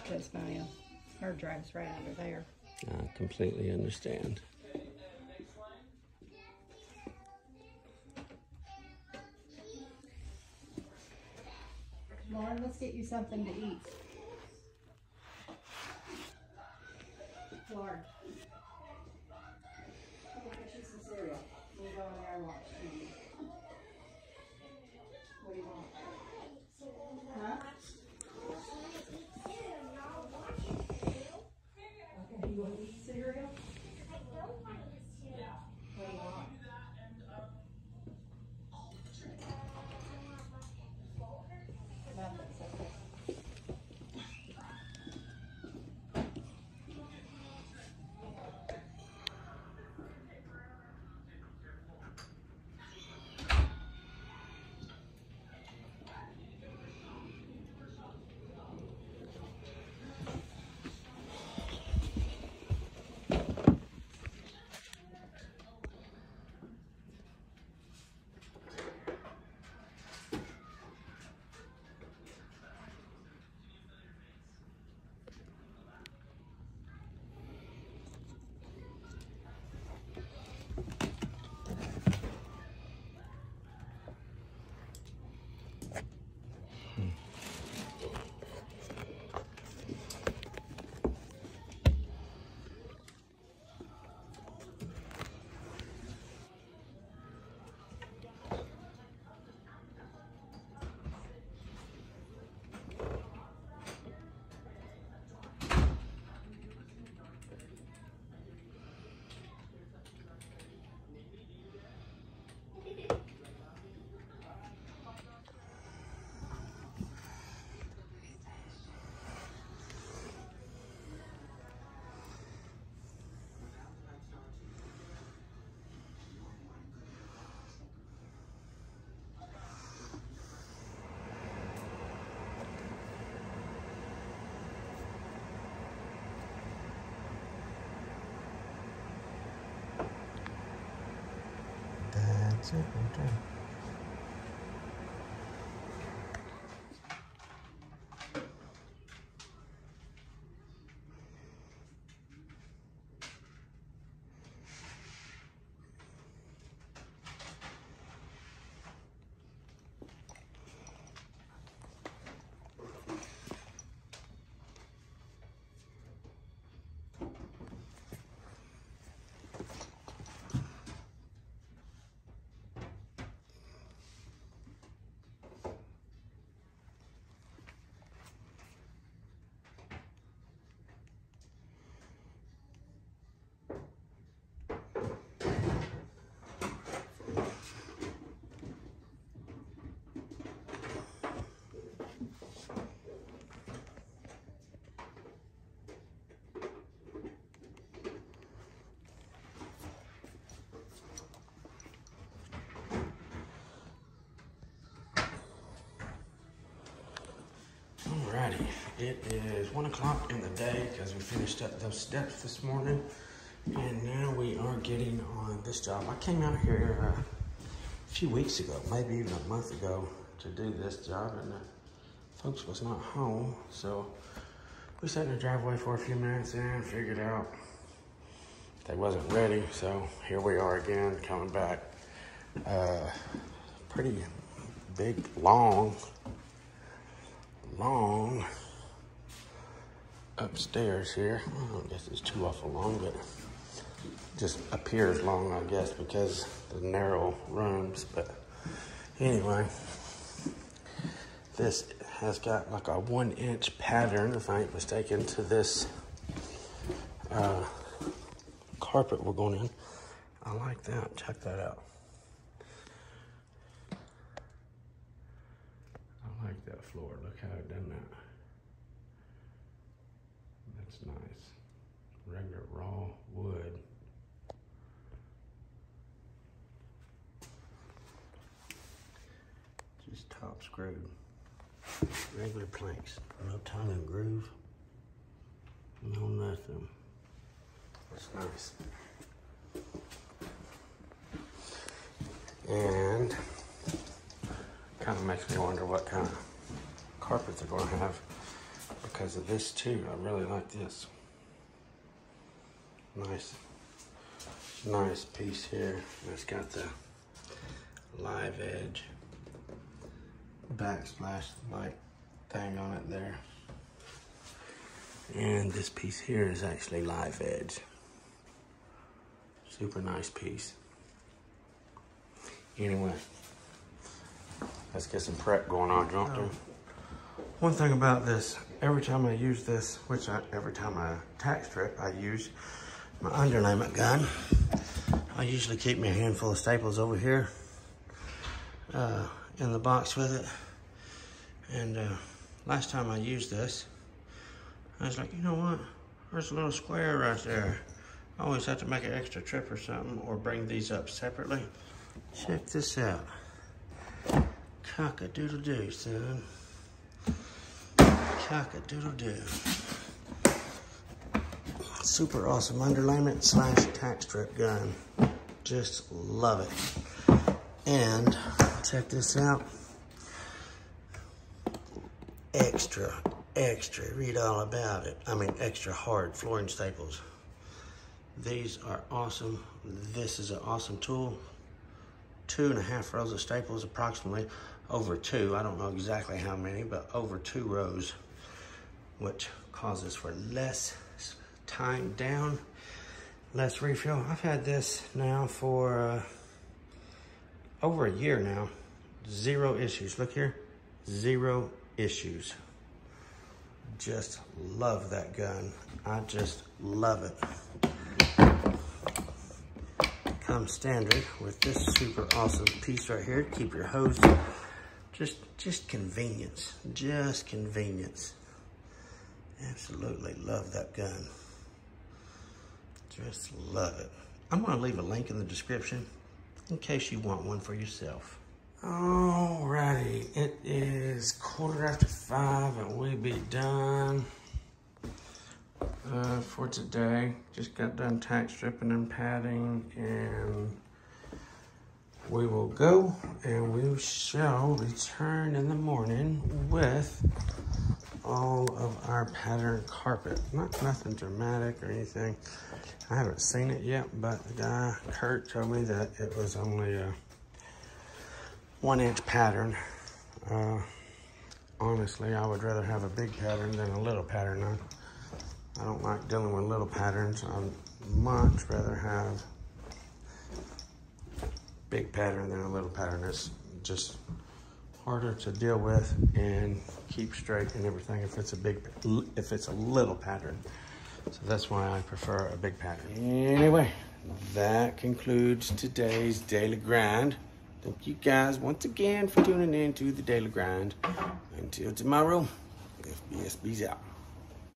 because my hard drive's right under there. I completely understand. Lauren, let's get you something to eat. Lauren. I'll get you some cereal. We'll go in there and watch TV. What do you want? Huh? Okay, you want to eat cereal? What do you want? Nothing's okay. That's it right there. Alrighty, it is 1 o'clock in the day because we finished up those steps this morning, and now we are getting on this job. I came out here a few weeks ago, maybe even a month ago, to do this job, and folks was not home, so we sat in the driveway for a few minutes and figured out they wasn't ready, so here we are again, coming back. Pretty big, long upstairs here. I don't guess it's too awful long, but just appears long, I guess, because the narrow rooms. But anyway, this has got like a 1-inch pattern, if I ain't mistaken, to this carpet we're going in. I like that. Check that out. I like that floor. Look how it done that. That's nice. Regular raw wood. Just top screwed. Regular planks. No tongue and groove. No nothing. That's nice. And kind of makes me wonder what kind of carpet they're going to have, because of this too. I really like this. Nice piece here. It's got the live edge backsplash light thing on it there. And this piece here is actually live edge. Super nice piece. Anyway, let's get some prep going on, don't we? One thing about this, every time I use this, every time I tack strip, I use my underlayment gun. I usually keep me a handful of staples over here in the box with it. And last time I used this, I was like, you know what? There's a little square right there. I always have to make an extra trip or something, or bring these up separately. Check this out. Cock-a-doodle-doo, son. Cock-a-doodle-doo. Super awesome underlayment / tack strip gun. Just love it. And check this out. Extra, read all about it. I mean, extra hard flooring staples. These are awesome. This is an awesome tool. 2.5 rows of staples, approximately over 2. I don't know exactly how many, but over 2 rows, which causes for less time down, less refill. I've had this now for over a year now. 0 issues. Look here, 0 issues. Just love that gun. I just love it. Comes standard with this super awesome piece right here to keep your hose. Just convenience. Just convenience. Absolutely love that gun. Just love it. I'm going to leave a link in the description in case you want one for yourself. Alrighty, it is 5:15 and we'll be done for today. Just got done tack stripping and padding, and we will go and we shall return in the morning with all of our pattern carpet. Nothing dramatic or anything. I haven't seen it yet, but the guy, Kurt, told me that it was only a 1-inch pattern. Honestly, I would rather have a big pattern than a little pattern. I don't like dealing with little patterns. I'd much rather have big pattern than a little pattern. It's just harder to deal with and keep straight and everything if it's a little pattern. So that's why I prefer a big pattern. Anyway, that concludes today's daily grind. Thank you guys once again for tuning in to the daily grind. Until tomorrow, FBSB's out.